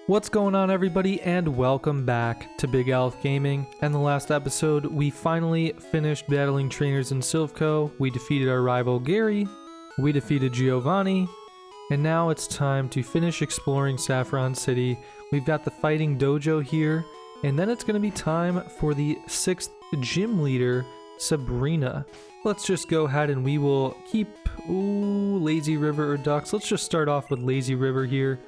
What's going on, everybody, and welcome back to Big Elf Gaming. In the last episode, we finally finished battling trainers in Silvco. We defeated our rival Gary, we defeated Giovanni, and now it's time to finish exploring Saffron City. We've got the fighting dojo here, and then it's going to be time for the 6th gym leader, Sabrina. Let's just go ahead and we will keep, Lazy River or Ducks. Let's just start off with Lazy River here.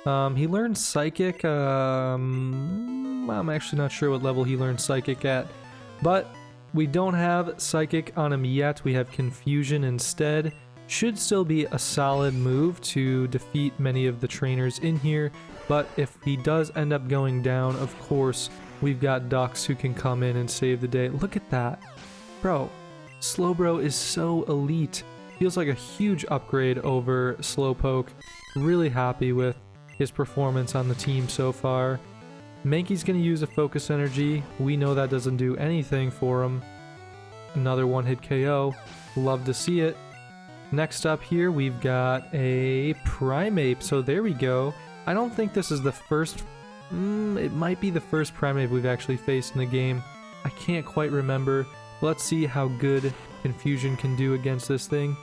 He learned Psychic. I'm actually not sure what level he learned Psychic at, but we don't have Psychic on him yet. We have Confusion instead. Should still be a solid move to defeat many of the trainers in here, but if he does end up going down, of course, we've got Ducks who can come in and save the day. Look at that. Bro, Slowbro is so elite. Feels like a huge upgrade over Slowpoke. Really happy with his performance on the team so far. Mankey's going to use a Focus Energy. We know that doesn't do anything for him. Another one-hit KO. Love to see it. Next up here, we've got a Primeape. So there we go. I don't think this is the first... it might be the first Primeape we've actually faced in the game. I can't quite remember. Let's see how good Confusion can do against this thing.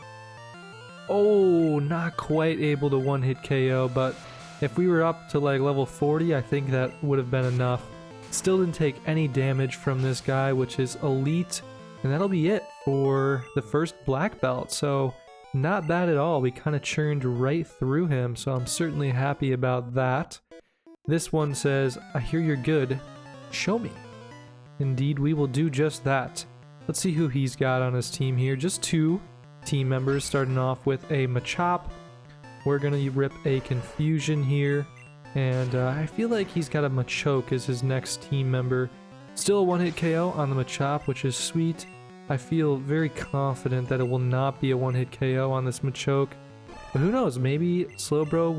Oh, not quite able to one-hit KO, but if we were up to like level 40, I think that would have been enough. Still didn't take any damage from this guy, which is elite. And that'll be it for the first black belt. So not bad at all. We kind of churned right through him, so I'm certainly happy about that. This one says, I hear you're good. Show me. Indeed, we will do just that. Let's see who he's got on his team here. Just 2 team members, starting off with a Machop. We're gonna rip a Confusion here, and I feel like he's got a Machoke as his next team member. Still a one-hit KO on the Machop, which is sweet. I feel very confident that it will not be a one-hit KO on this Machoke, but who knows, maybe Slowbro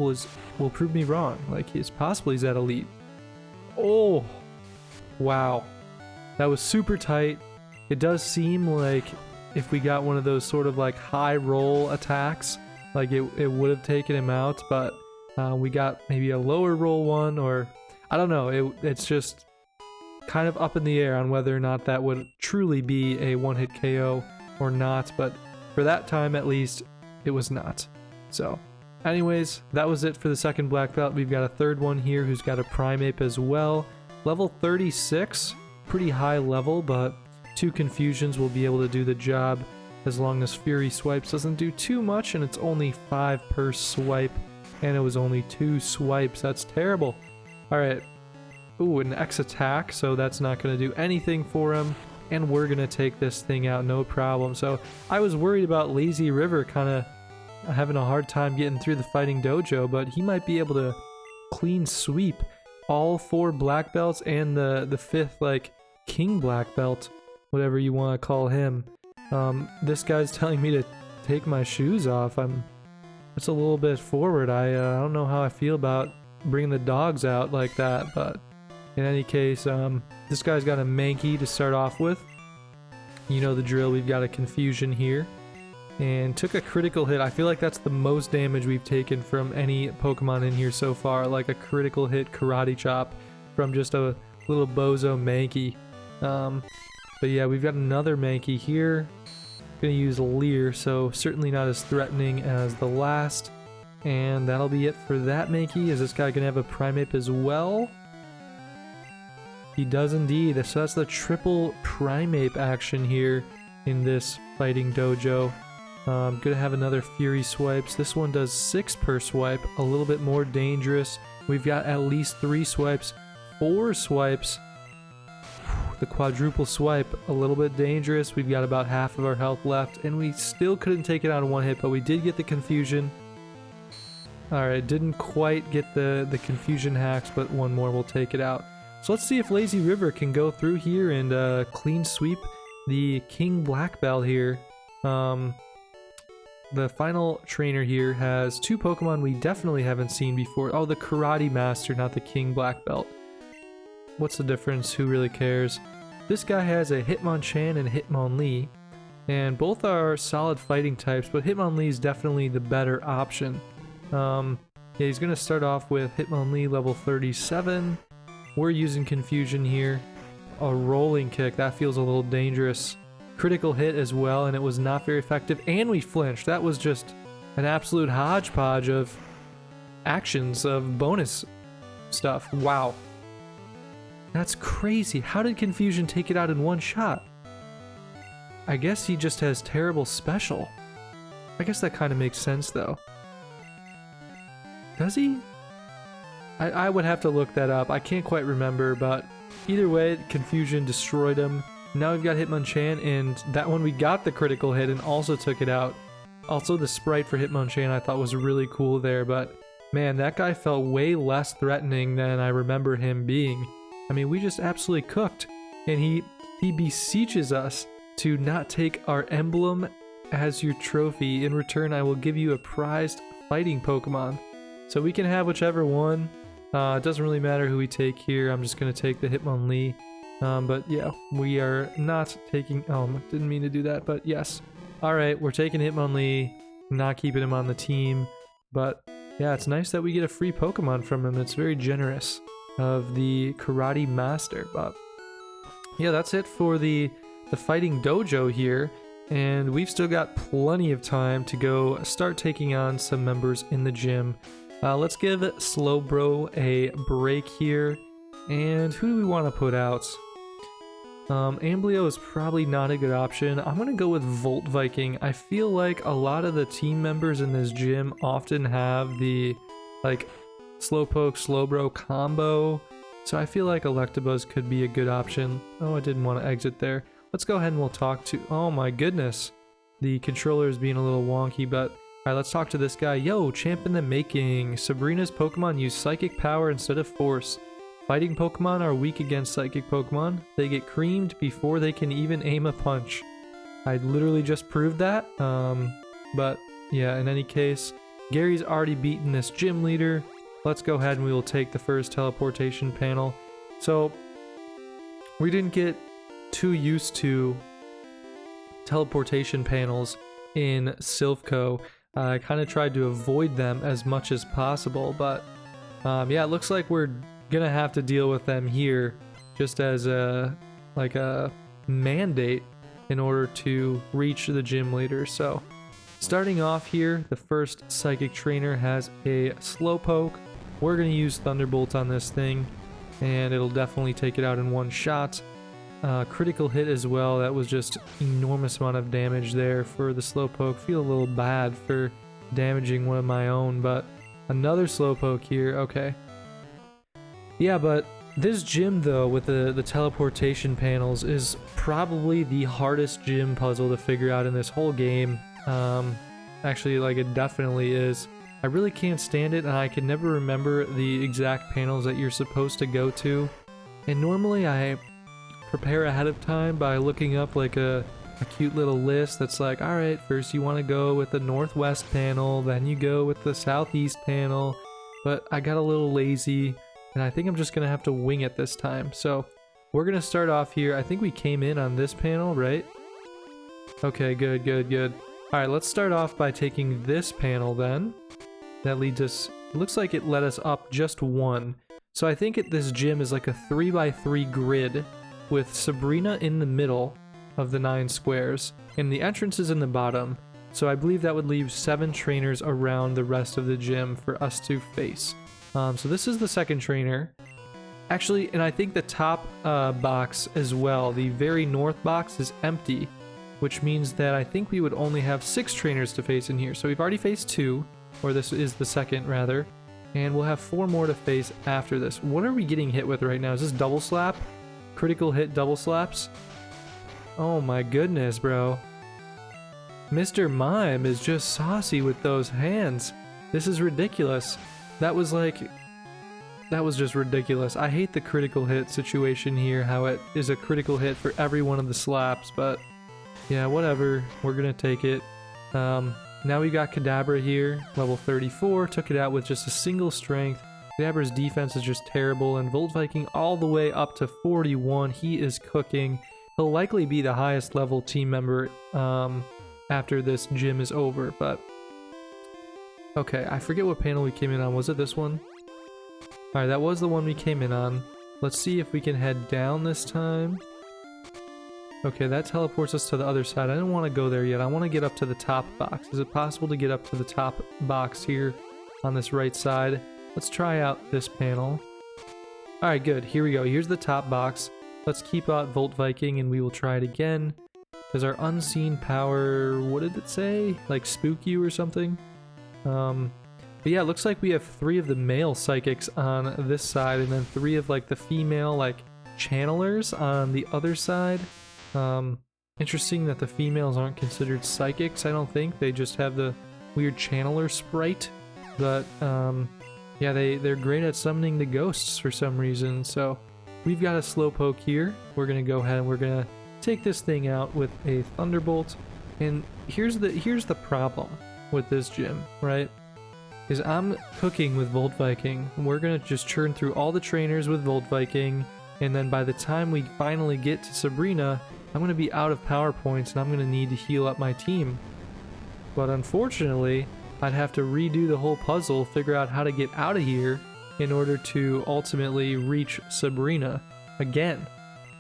will prove me wrong. Like, it's possible he's at elite. Oh, wow, that was super tight. It does seem like if we got one of those sort of like high roll attacks, like it would have taken him out, but we got maybe a lower roll one, or I don't know. It's just kind of up in the air on whether or not that would truly be a one-hit KO or not, but for that time at least, it was not. So anyways, that was it for the second black belt. We've got a third one here who's got a Primeape as well. Level 36, pretty high level, but 2 Confusions will be able to do the job. As long as Fury Swipes doesn't do too much, and it's only 5 per swipe, and it was only 2 swipes. That's terrible. Alright. Ooh, an X attack, so that's not going to do anything for him, and we're going to take this thing out, no problem. So I was worried about Lazy River kind of having a hard time getting through the fighting dojo, but he might be able to clean sweep all 4 black belts and the 5th, like, King Black Belt, whatever you want to call him. This guy's telling me to take my shoes off. It's a little bit forward. I don't know how I feel about bringing the dogs out like that, but in any case, this guy's got a Mankey to start off with. You know the drill. We've got a Confusion here, and took a critical hit. I feel like that's the most damage we've taken from any Pokemon in here so far, like a critical hit Karate Chop from just a little bozo Mankey. But yeah, we've got another Mankey here. Gonna use Leer, so certainly not as threatening as the last. And that'll be it for that Mankey. Is this guy gonna have a Primeape as well? He does indeed. So that's the triple Primeape action here in this fighting dojo. Gonna have another Fury Swipes. This one does 6 per swipe, a little bit more dangerous. We've got at least 3 swipes, 4 swipes. The quadruple swipe, a little bit dangerous. We've got about half of our health left, and we still couldn't take it out in one hit, but we did get the Confusion. Alright, didn't quite get the Confusion hacks, but one more will take it out. So let's see if Lazy River can go through here and clean sweep the King Black Belt here. The final trainer here has 2 Pokemon we definitely haven't seen before. Oh, the Karate Master, not the King Black Belt. What's the difference? Who really cares? This guy has a Hitmonchan and a Hitmonlee, and both are solid fighting types, but Hitmonlee is definitely the better option. Yeah, he's going to start off with Hitmonlee level 37. We're using Confusion here. A rolling kick, that feels a little dangerous. Critical hit as well, and it was not very effective. And we flinched. That was just an absolute hodgepodge of actions, of bonus stuff. Wow. That's crazy. How did Confusion take it out in one shot? I guess he just has terrible special. I guess that kind of makes sense though. Does he? I would have to look that up. I can't quite remember, but either way, Confusion destroyed him. Now we've got Hitmonchan, and that one we got the critical hit and also took it out. Also, the sprite for Hitmonchan I thought was really cool there, but man, that guy felt way less threatening than I remember him being. I mean, we just absolutely cooked, and he beseeches us to not take our emblem as your trophy. In return, I will give you a prized fighting Pokemon. So we can have whichever one. It doesn't really matter who we take here. I'm just going to take the Hitmonlee. But yeah, we are not taking... Oh, didn't mean to do that, but yes. Alright, we're taking Hitmonlee, not keeping him on the team. But yeah, it's nice that we get a free Pokemon from him. It's very generous of the Karate Master. But yeah, that's it for the fighting dojo here. And we've still got plenty of time to go start taking on some members in the gym. Let's give Slowbro a break here. And who do we want to put out? Amblio is probably not a good option. I'm going to go with Volt Viking. I feel like a lot of the team members in this gym often have the like Slowpoke, Slowbro combo. So I feel like Electabuzz could be a good option. Oh, I didn't want to exit there. Let's go ahead and we'll talk to... Oh my goodness. The controller is being a little wonky, but... Alright, let's talk to this guy. Yo, champ in the making. Sabrina's Pokemon use Psychic Power instead of Force. Fighting Pokemon are weak against Psychic Pokemon. They get creamed before they can even aim a punch. I literally just proved that. But yeah, in any case, Gary's already beaten this gym leader. Let's go ahead and we will take the first teleportation panel. So, we didn't get too used to teleportation panels in Silph.Co. I kind of tried to avoid them as much as possible, but yeah, it looks like we're gonna have to deal with them here just as a mandate in order to reach the gym leader. So starting off here, the first psychic trainer has a Slowpoke. We're gonna use Thunderbolt on this thing and it'll definitely take it out in one shot. Critical hit as well. That was just enormous amount of damage there for the Slowpoke. Feel a little bad for damaging one of my own, but another Slowpoke here. Okay. Yeah, but this gym though with the teleportation panels is probably the hardest gym puzzle to figure out in this whole game. Actually, like, it definitely is. I really can't stand it, and I can never remember the exact panels that you're supposed to go to. And normally I prepare ahead of time by looking up like a cute little list that's like, alright, first you want to go with the northwest panel, then you go with the southeast panel, but I got a little lazy and I think I'm just gonna have to wing it this time. So we're gonna start off here. I think we came in on this panel, right? Okay, good. Alright, let's start off by taking this panel then. That leads us, looks like it led us up just one. So I think this gym is like a 3x3 grid with Sabrina in the middle of the 9 squares, and the entrance is in the bottom. So I believe that would leave 7 trainers around the rest of the gym for us to face. So this is the second trainer. Actually, and I think the top box as well, the very north box is empty, which means that I think we would only have 6 trainers to face in here. So we've already faced 2, or this is the second rather, and we'll have 4 more to face after this. What are we getting hit with right now? Is this double slap? Critical hit double slaps? Oh my goodness, bro. Mr. Mime is just saucy with those hands. This is ridiculous. That was just ridiculous. I hate the critical hit situation here, how it is a critical hit for every one of the slaps, but yeah, whatever. We're gonna take it. Now we got Kadabra here, level 34, took it out with just a single strength. Kadabra's defense is just terrible, and Volt Viking all the way up to 41. He is cooking. He'll likely be the highest level team member after this gym is over, but Okay, I forget what panel we came in on. Was it this one? Alright, that was the one we came in on. Let's see if we can head down this time. Okay, that teleports us to the other side. I didn't want to go there yet. I want to get up to the top box. Is it possible to get up to the top box here on this right side? Let's try out this panel. Alright, good. Here we go. Here's the top box. Let's keep out Volt Viking and we will try it again. Does our unseen power, what did it say? Like spook you or something? But yeah, it looks like we have 3 of the male psychics on this side and then 3 of like the female like channelers on the other side. Interesting that the females aren't considered psychics, I don't think. They just have the weird channeler sprite. But yeah, they're great at summoning the ghosts for some reason. So we've got a slowpoke here. We're gonna go ahead and we're gonna take this thing out with a thunderbolt. And here's the problem with this gym, right? Is I'm cooking with Volt Viking. We're gonna just churn through all the trainers with Volt Viking, and then by the time we finally get to Sabrina, I'm gonna be out of power points and I'm gonna need to heal up my team. But unfortunately, I'd have to redo the whole puzzle, figure out how to get out of here in order to ultimately reach Sabrina again.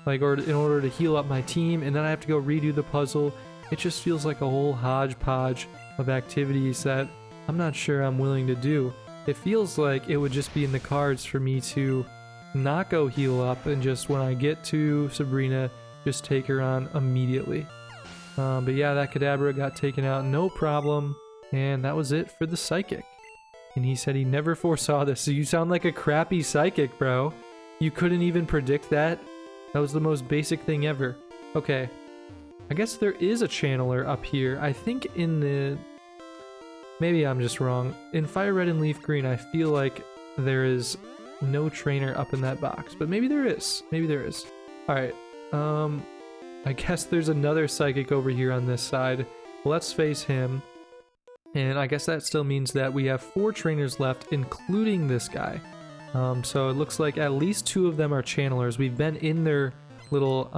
Like, or in order to heal up my team, and then I have to go redo the puzzle. It just feels like a whole hodgepodge of activities that I'm not sure I'm willing to do. It feels like it would just be in the cards for me to not go heal up and just when I get to Sabrina, just take her on immediately. But yeah, that Kadabra got taken out, no problem. And that was it for the psychic. And he said he never foresaw this. So you sound like a crappy psychic, bro. You couldn't even predict that? That was the most basic thing ever. Okay. I guess there is a channeler up here. I think in the... Maybe I'm just wrong. In Fire Red and Leaf Green, I feel like there is no trainer up in that box. But maybe there is. Maybe there is. Alright. I guess there's another psychic over here on this side. Let's face him. And I guess that still means that we have 4 trainers left, including this guy. So it looks like at least 2 of them are channelers. We've been in their little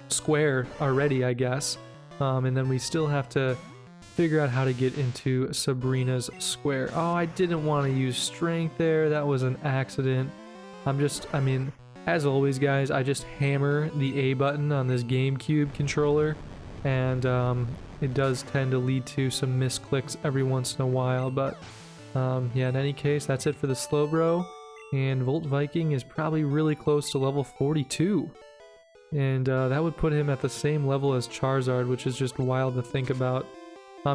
square already, I guess. And then we still have to figure out how to get into Sabrina's square. Oh, I didn't want to use strength there. That was an accident. I mean, as always, guys, I just hammer the A button on this GameCube controller. And it does tend to lead to some misclicks every once in a while. But yeah, in any case, that's it for the Slowbro. And Volt Viking is probably really close to level 42. And that would put him at the same level as Charizard, which is just wild to think about.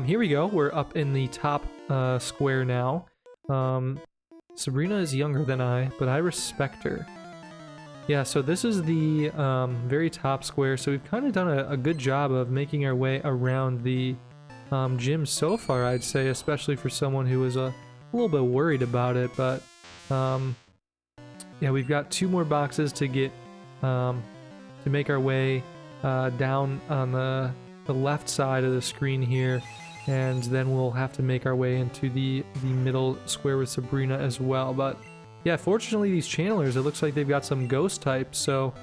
Here we go. We're up in the top square now. Sabrina is younger than I, but I respect her. Yeah, so this is the very top square. So we've kind of done a good job of making our way around the gym so far, I'd say, especially for someone who was a little bit worried about it. But yeah, we've got 2 more boxes to get to make our way down on the left side of the screen here, and then we'll have to make our way into the middle square with Sabrina as well. But yeah, fortunately these channelers, it looks like they've got some ghost types, so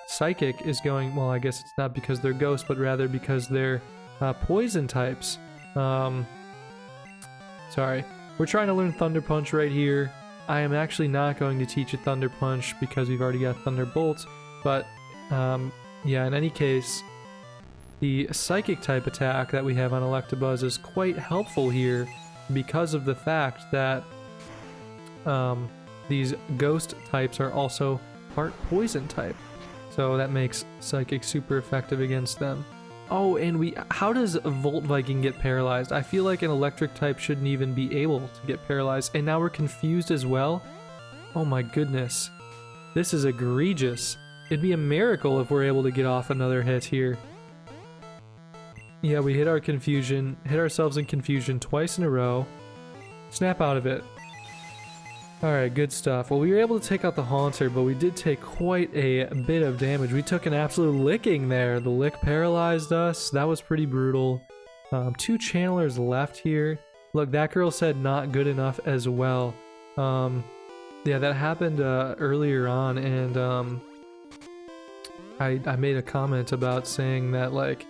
Psychic is going, well, I guess it's not because they're ghosts, but rather because they're poison types. Sorry, we're trying to learn Thunder Punch right here. I am actually not going to teach a Thunder Punch because we've already got Thunderbolt, but yeah, in any case, the Psychic type attack that we have on Electabuzz is quite helpful here because of the fact that these ghost types are also part poison type. So that makes Psychic super effective against them. Oh, and how does Volt Viking get paralyzed? I feel like an electric type shouldn't even be able to get paralyzed, and now we're confused as well? Oh my goodness. This is egregious. It'd be a miracle if we're able to get off another hit here. Yeah, we hit ourselves in confusion twice in a row. Snap out of it. Alright, good stuff. Well, we were able to take out the Haunter, but we did take quite a bit of damage. We took an absolute licking there. The lick paralyzed us. That was pretty brutal. 2 channelers left here. Look, that girl said not good enough as well. Yeah, that happened earlier on, and I made a comment about saying that, like,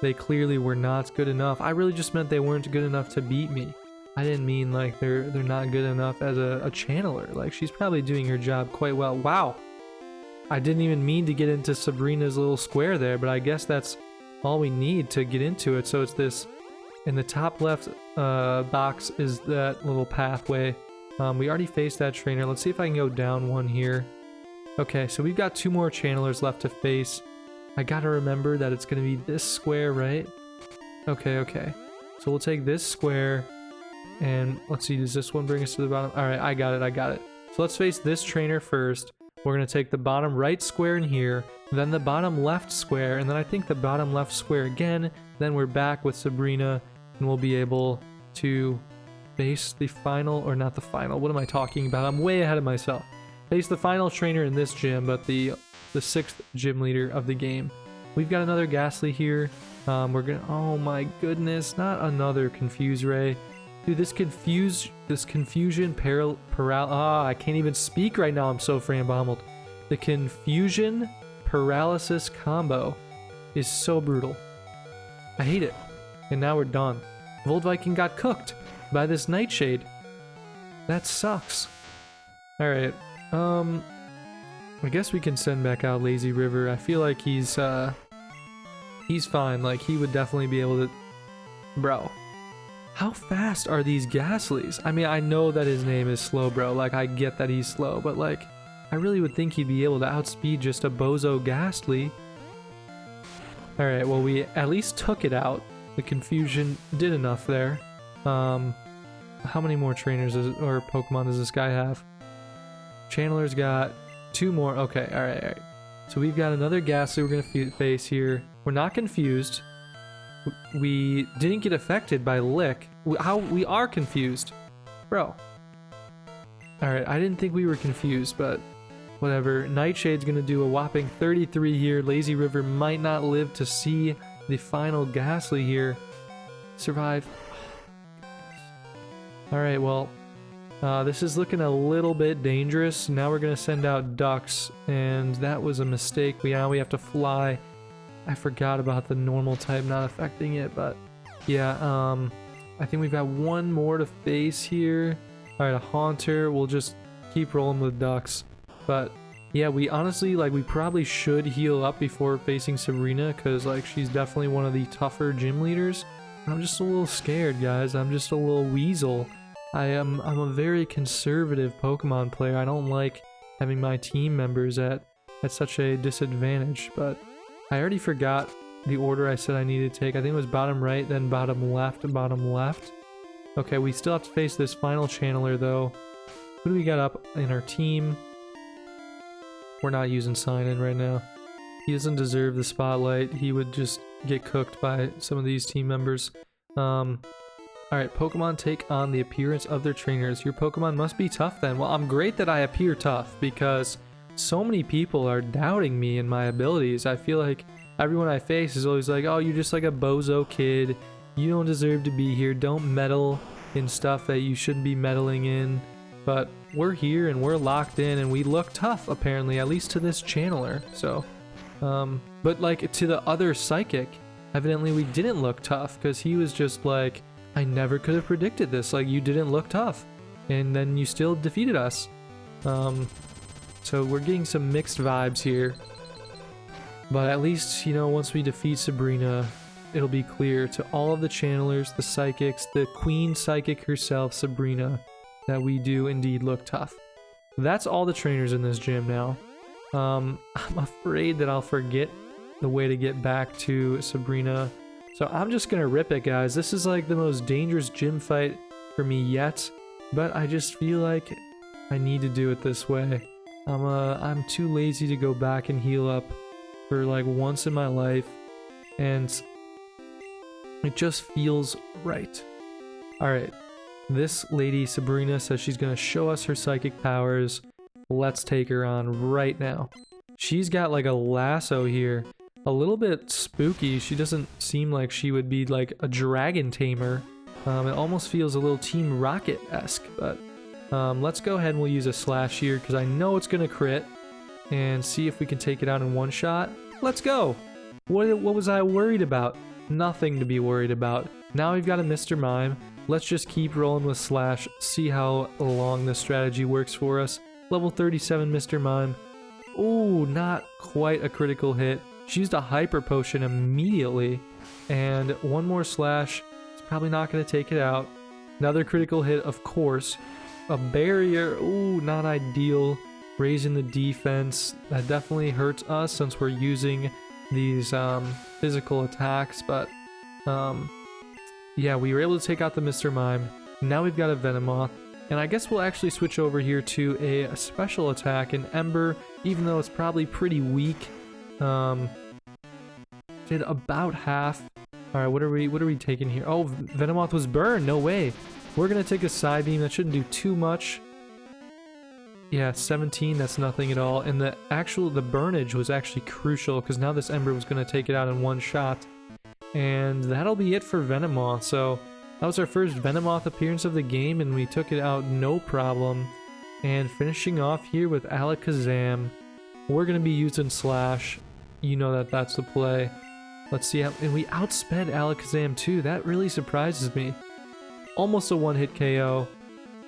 they clearly were not good enough. I really just meant they weren't good enough to beat me. I didn't mean like they're not good enough as a channeler. Like, she's probably doing her job quite well. Wow. I didn't even mean to get into Sabrina's little square there, but I guess that's all we need to get into it. So it's this, in the top left box is that little pathway. We already faced that trainer. Let's see if I can go down one here. Okay, so we've got 2 more channelers left to face. I gotta remember that it's gonna be this square, right? Okay. So we'll take this square, and let's see, does this one bring us to the bottom? Alright, I got it. So let's face this trainer first. We're gonna take the bottom right square in here, then the bottom left square, and then I think the bottom left square again. Then we're back with Sabrina, and we'll be able to face the final, or not the final, what am I talking about? I'm way ahead of myself. Face the final trainer in this gym, but the 6th gym leader of the game. We've got another Ghastly here. We're gonna, oh my goodness, not another Confuse Ray. Dude, this confusion I can't even speak right now, I'm so frambombled. The confusion paralysis combo is so brutal. I hate it. And now we're done. Volt Viking got cooked by this Nightshade. That sucks. Alright, I guess we can send back out Lazy River. I feel like he's fine. Like, he would definitely be able to... Bro, how fast are these Ghastlies? I mean, I know that his name is Slowbro. Like, I get that he's slow, but like, I really would think he'd be able to outspeed just a bozo Ghastly. Alright, well, we at least took it out. The confusion did enough there. How many more trainers or Pokemon does this guy have? Channeler's got 2 more. Okay, alright. So we've got another Ghastly we're gonna face here. We're not confused. We didn't get affected by Lick. We are confused. Bro. Alright, I didn't think we were confused, but whatever. Nightshade's gonna do a whopping 33 here. Lazy River might not live to see the final Ghastly here. Survive. Alright, well, this is looking a little bit dangerous. Now we're gonna send out ducks, and that was a mistake. Now we have to fly. I forgot about the normal type not affecting it, but yeah, I think we've got 1 more to face here. Alright, a Haunter. We'll just keep rolling with ducks. But yeah, we honestly, like, we probably should heal up before facing Sabrina, because like, she's definitely one of the tougher gym leaders. I'm just a little scared, guys. I'm just a little weasel. I'm a very conservative Pokemon player. I don't like having my team members at such a disadvantage, but I already forgot the order I said I needed to take. I think it was bottom right, then bottom left, and bottom left. Okay, we still have to face this final channeler though. Who do we got up in our team? We're not using Sign-In right now. He doesn't deserve the spotlight. He would just get cooked by some of these team members. Alright, Pokemon take on the appearance of their trainers. Your Pokemon must be tough then. Well, I'm great that I appear tough, because so many people are doubting me and my abilities. I feel like everyone I face is always like, oh, you're just like a bozo kid. You don't deserve to be here. Don't meddle in stuff that you shouldn't be meddling in. But we're here and we're locked in and we look tough, apparently, at least to this channeler. So, but like to the other Psychic, evidently we didn't look tough, because he was just like, I never could have predicted this. Like, you didn't look tough, and then you still defeated us. So we're getting some mixed vibes here. But at least, you know, once we defeat Sabrina, it'll be clear to all of the channelers, the Psychics, the Queen Psychic herself, Sabrina, that we do indeed look tough. That's all the trainers in this gym now. I'm afraid that I'll forget the way to get back to Sabrina. So I'm just gonna rip it, guys. This is like the most dangerous gym fight for me yet, but I just feel like I need to do it this way. I'm too lazy to go back and heal up for like once in my life, and it just feels right. Alright, this lady Sabrina says she's gonna show us her psychic powers. Let's take her on right now. She's got like a lasso here. A little bit spooky. She doesn't seem like she would be like a dragon tamer. It almost feels a little Team Rocket-esque, but let's go ahead and we'll use a slash here, because I know it's gonna crit, and see if we can take it out in one shot. Let's go! What was I worried about? Nothing to be worried about. Now we've got a Mr. Mime. Let's just keep rolling with Slash, see how long this strategy works for us. Level 37 Mr. Mime. Ooh, not quite a critical hit. She used a Hyper Potion immediately. And one more Slash. It's probably not going to take it out. Another critical hit, of course. A barrier. Ooh, not ideal. Raising the defense. That definitely hurts us since we're using these physical attacks. But yeah, we were able to take out the Mr. Mime. Now we've got a Venomoth. And I guess we'll actually switch over here to a special attack, an Ember, even though it's probably pretty weak. Did about half. Alright, what are we taking here? Oh, Venomoth was burned. No way. We're gonna take a Psy Beam. That shouldn't do too much. Yeah, 17, that's nothing at all. And the burnage was actually crucial, because now this Ember was gonna take it out in one shot. And that'll be it for Venomoth. So that was our first Venomoth appearance of the game, and we took it out no problem. And finishing off here with Alakazam. We're gonna be using Slash. You know that's the play. Let's see how, and we outsped Alakazam too. That really surprises me. Almost a one-hit KO.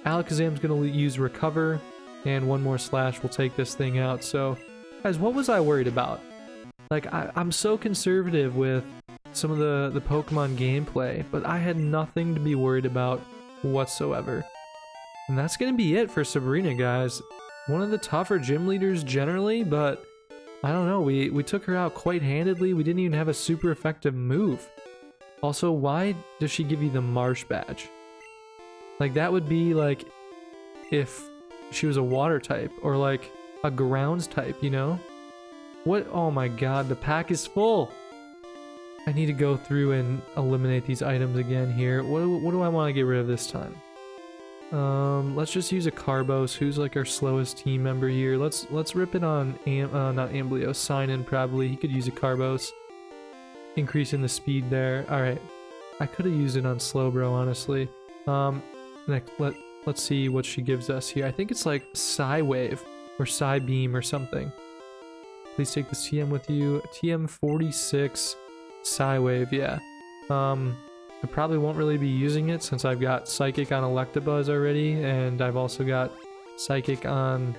Alakazam's gonna use Recover, and one more Slash will take this thing out. So, guys, what was I worried about? Like, I'm so conservative with some of the Pokemon gameplay, but I had nothing to be worried about whatsoever. And that's gonna be it for Sabrina, guys. One of the tougher gym leaders generally, but I don't know, we took her out quite handedly. We didn't even have a super effective move. Also, why does she give you the Marsh badge? Like, that would be like if she was a water type or like a grounds type, you know? What? Oh my god, the pack is full. I need to go through and eliminate these items again here. What do I want to get rid of this time? Let's just use a Carbos, who's like our slowest team member here. Let's rip it on not Amblios, Sign-In probably. He could use a Carbos. Increasing the speed there. Alright. I could have used it on Slowbro, honestly. Next, let's see what she gives us here. I think it's like Psy Wave or Psy Beam or something. Please take this TM with you. TM 46 Psy Wave, yeah. I probably won't really be using it since I've got Psychic on Electabuzz already, and I've also got Psychic on,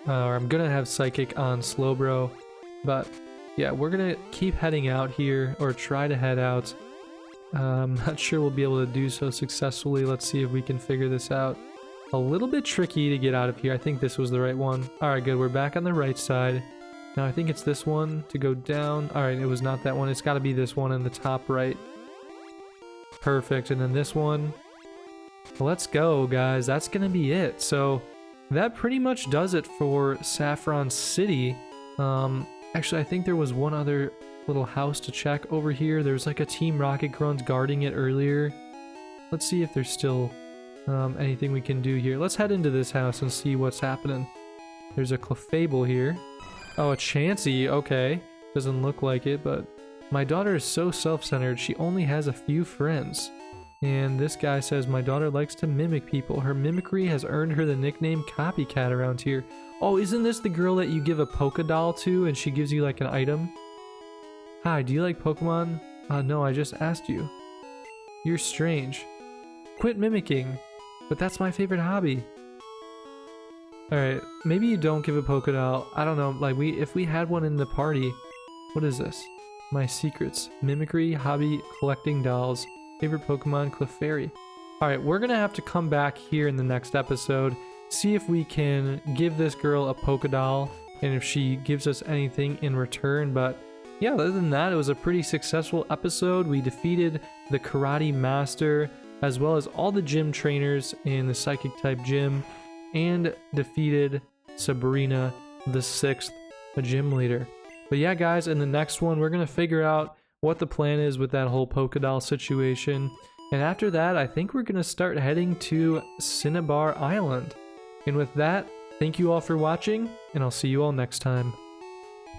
or I'm gonna have Psychic on Slowbro, but yeah, we're gonna keep heading out here, or try to head out. I'm not sure we'll be able to do so successfully. Let's see if we can figure this out. A little bit tricky to get out of here. I think this was the right one. Alright, good, we're back on the right side. Now I think it's this one to go down. Alright, it was not that one. It's gotta be this one in the top right. Perfect, and then this one. Let's go, guys. That's gonna be it. So that pretty much does it for Saffron City. Actually, I think there was one other little house to check over here. There's like a Team Rocket Grunt guarding it earlier. Let's see if there's still anything we can do here. Let's head into this house and see what's happening. There's a Clefable here. Oh, a Chansey. Okay. Doesn't look like it, but my daughter is so self-centered, she only has a few friends. And this guy says, my daughter likes to mimic people. Her mimicry has earned her the nickname Copycat around here. Oh, isn't this the girl that you give a Poké Doll to and she gives you like an item? Hi, do you like Pokemon? No, I just asked you. You're strange. Quit mimicking. But that's my favorite hobby. Alright, maybe you don't give a Poké Doll. I don't know, like if we had one in the party. What is this? My secrets. Mimicry, hobby, collecting dolls. Favorite Pokemon, Clefairy. Alright, we're gonna have to come back here in the next episode, see if we can give this girl a Poké Doll, and if she gives us anything in return. But yeah, other than that, it was a pretty successful episode. We defeated the Karate Master, as well as all the gym trainers in the Psychic type gym, and defeated Sabrina, the 6th gym leader. But yeah, guys, in the next one, we're going to figure out what the plan is with that whole Poké Doll situation. And after that, I think we're going to start heading to Cinnabar Island. And with that, thank you all for watching, and I'll see you all next time.